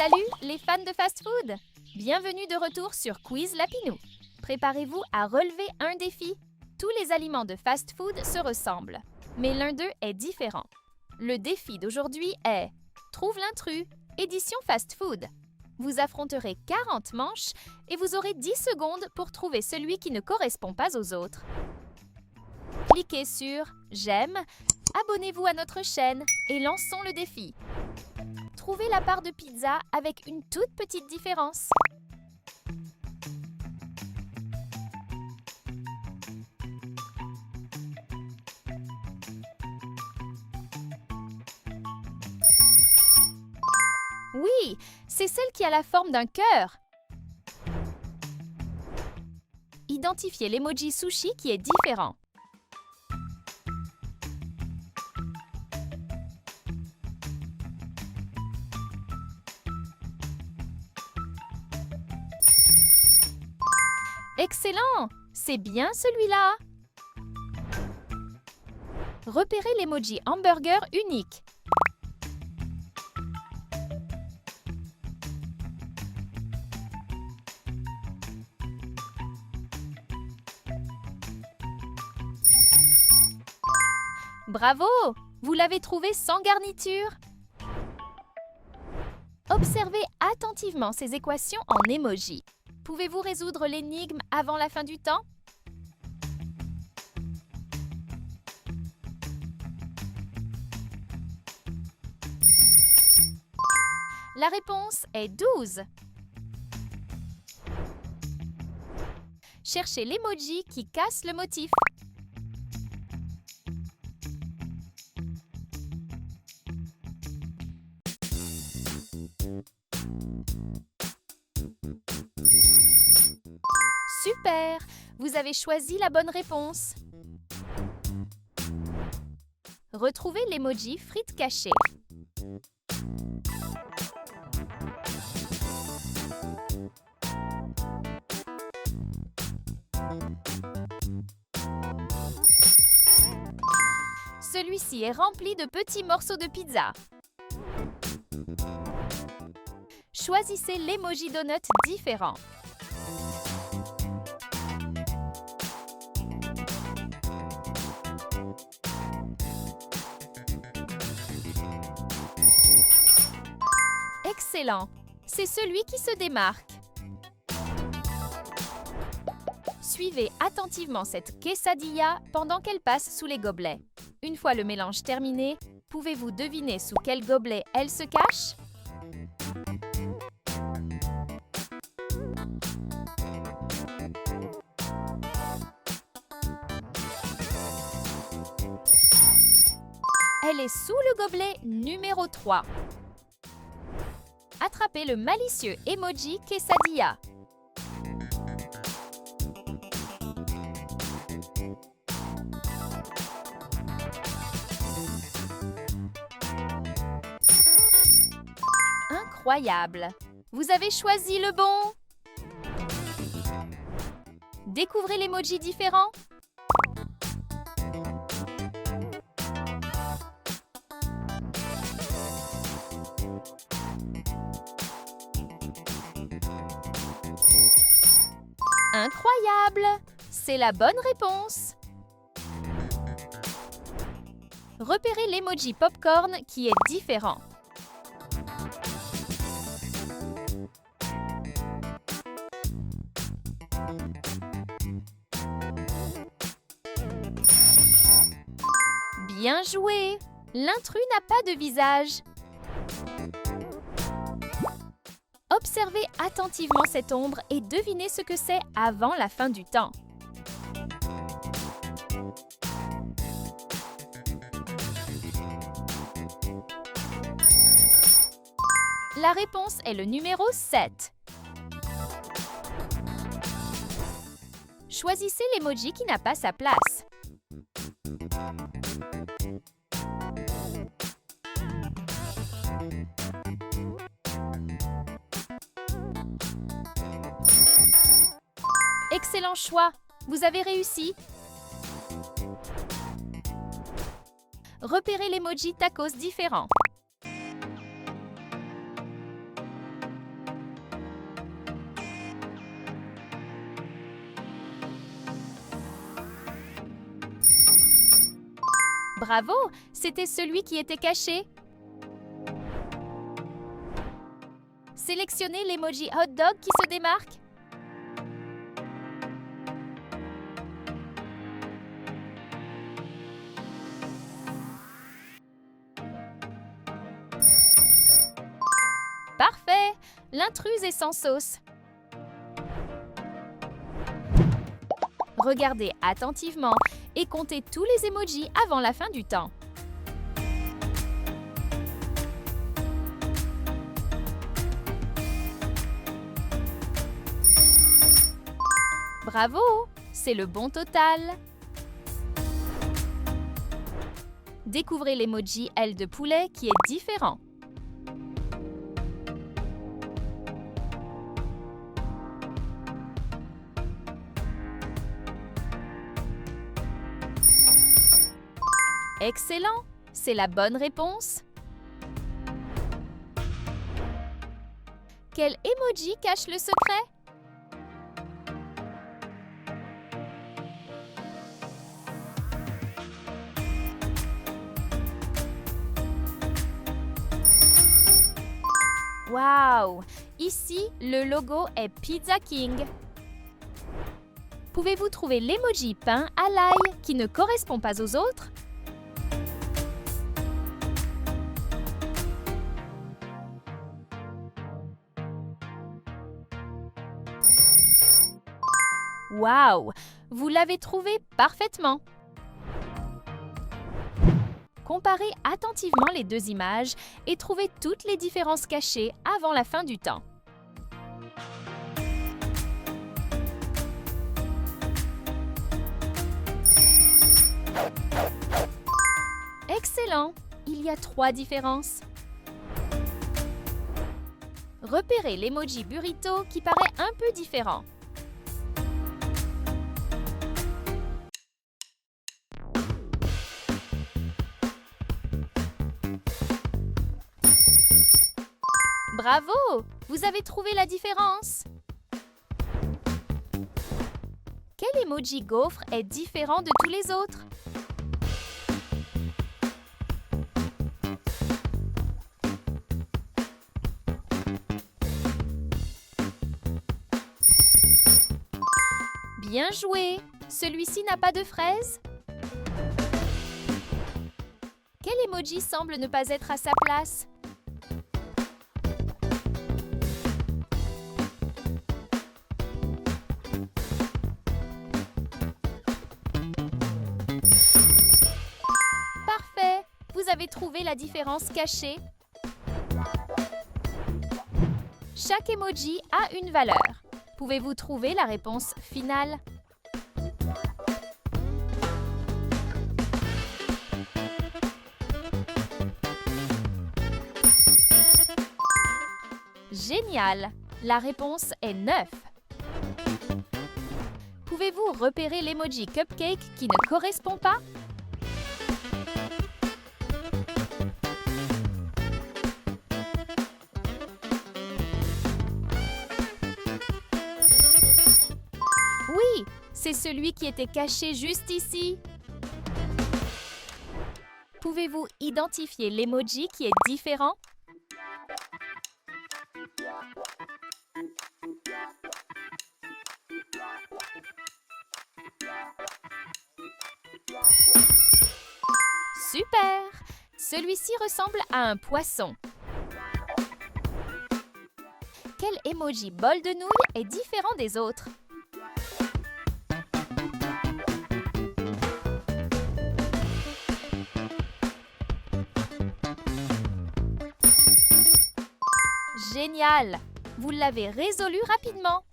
Salut les fans de fast-food! Bienvenue de retour sur Quiz Lapinou. Préparez-vous à relever un défi. Tous les aliments de fast-food se ressemblent, mais l'un d'eux est différent. Le défi d'aujourd'hui est Trouve l'intrus, édition fast-food. Vous affronterez 40 manches et vous aurez 10 secondes pour trouver celui qui ne correspond pas aux autres. Cliquez sur J'aime, abonnez-vous à notre chaîne et lançons le défi. Trouvez la part de pizza avec une toute petite différence. Oui, c'est celle qui a la forme d'un cœur. Identifiez l'emoji sushi qui est différent. Excellent! C'est bien celui-là! Repérez l'emoji hamburger unique. Bravo! Vous l'avez trouvé sans garniture. Observez attentivement ces équations en emoji. Pouvez-vous résoudre l'énigme avant la fin du temps? La réponse est 12. Cherchez l'emoji qui casse le motif. Super! Vous avez choisi la bonne réponse. Retrouvez l'emoji frites cachées. Celui-ci est rempli de petits morceaux de pizza. Choisissez l'emoji donut différent. Excellent! C'est celui qui se démarque. Suivez attentivement cette quesadilla pendant qu'elle passe sous les gobelets. Une fois le mélange terminé, pouvez-vous deviner sous quel gobelet elle se cache? Elle est sous le gobelet numéro 3. Attrapez le malicieux emoji quesadilla. Incroyable! Vous avez choisi le bon! Découvrez l'emoji différent. Incroyable! C'est la bonne réponse! Repérez l'emoji popcorn qui est différent. Bien joué! L'intrus n'a pas de visage. Observez attentivement cette ombre et devinez ce que c'est avant la fin du temps. La réponse est le numéro 7. Choisissez l'emoji qui n'a pas sa place. Excellent choix! Vous avez réussi! Repérez l'emoji tacos différent. Bravo! C'était celui qui était caché. Sélectionnez l'emoji hot dog qui se démarque. Parfait! L'intruse est sans sauce. Regardez attentivement et comptez tous les emojis avant la fin du temps. Bravo! C'est le bon total. Découvrez l'emoji aile de poulet qui est différent. Excellent! C'est la bonne réponse. Quel emoji cache le secret? Wow! Ici, le logo est Pizza King. Pouvez-vous trouver l'emoji pain à l'ail qui ne correspond pas aux autres? Wow! Vous l'avez trouvé parfaitement! Comparez attentivement les deux images et trouvez toutes les différences cachées avant la fin du temps. Excellent! Il y a 3 différences. Repérez l'emoji burrito qui paraît un peu différent. Bravo! Vous avez trouvé la différence! Quel emoji gaufre est différent de tous les autres? Bien joué! Celui-ci n'a pas de fraise? Quel emoji semble ne pas être à sa place? Parfait! Vous avez trouvé la différence cachée? Chaque emoji a une valeur. Pouvez-vous trouver la réponse finale? Génial! La réponse est 9. Pouvez-vous repérer l'emoji cupcake qui ne correspond pas? Oui, c'est celui qui était caché juste ici. Pouvez-vous identifier l'emoji qui est différent? Super! Celui-ci ressemble à un poisson. Quel emoji bol de nouilles est différent des autres? Génial! Vous l'avez résolu rapidement.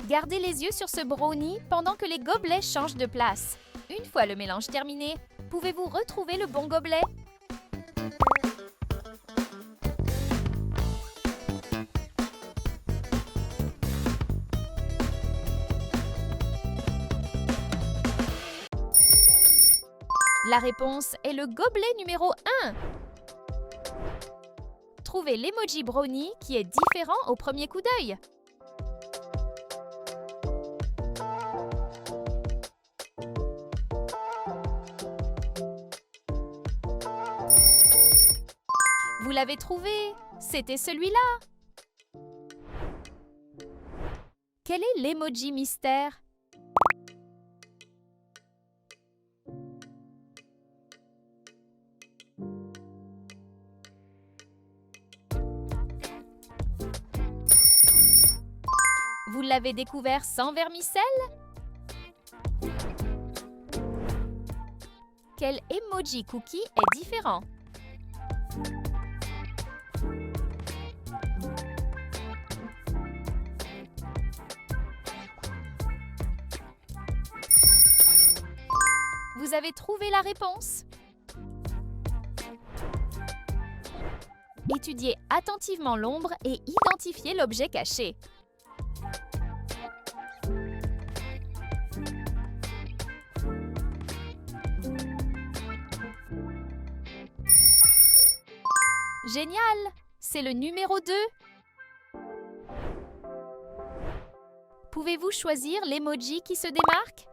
Gardez les yeux sur ce brownie pendant que les gobelets changent de place. Une fois le mélange terminé, pouvez-vous retrouver le bon gobelet? La réponse est le gobelet numéro 1. Trouvez l'emoji brownie qui est différent au premier coup d'œil. l'avez trouvé! C'était celui-là! Quel est l'emoji mystère? Vous l'avez découvert sans vermicelle? Quel emoji cookie est différent? Vous avez trouvé la réponse? Étudiez attentivement l'ombre et identifiez l'objet caché. Génial! C'est le numéro 2. Pouvez-vous choisir l'emoji qui se démarque?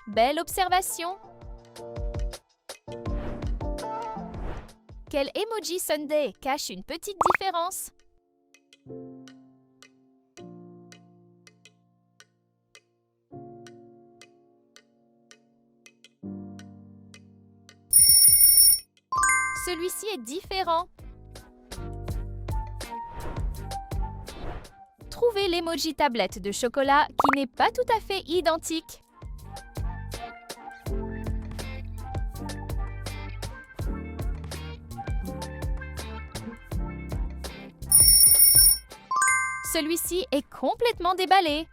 Belle observation! Quel emoji Sunday cache une petite différence? Celui-ci est différent. Trouvez l'emoji tablette de chocolat qui n'est pas tout à fait identique. Celui-ci est complètement déballé.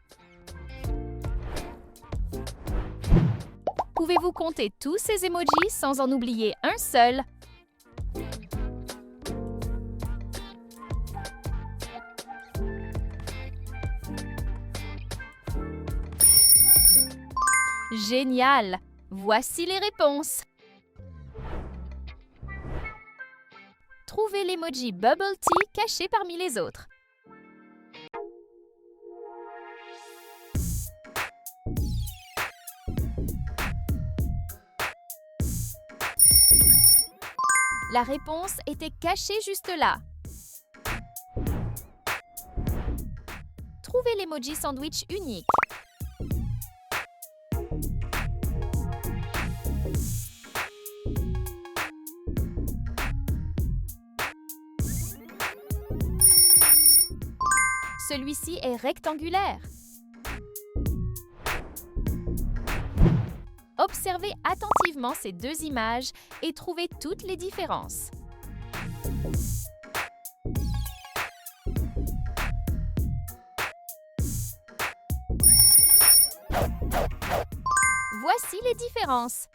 Pouvez-vous compter tous ces emojis sans en oublier un seul? Génial! Voici les réponses. Trouvez l'emoji Bubble Tea caché parmi les autres. La réponse était cachée juste là. Trouvez l'emoji sandwich unique. Celui-ci est rectangulaire. Observez attentivement ces deux images et trouvez toutes les différences. Voici les différences.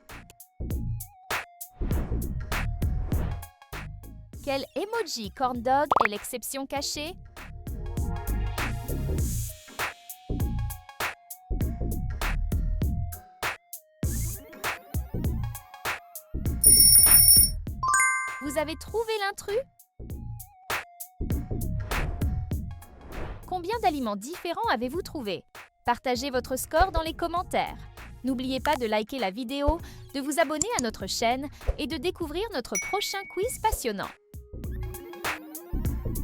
Quel emoji corn dog est l'exception cachée? Vous avez trouvé l'intrus? Combien d'aliments différents avez-vous trouvé? Partagez votre score dans les commentaires. N'oubliez pas de liker la vidéo, de vous abonner à notre chaîne et de découvrir notre prochain quiz passionnant.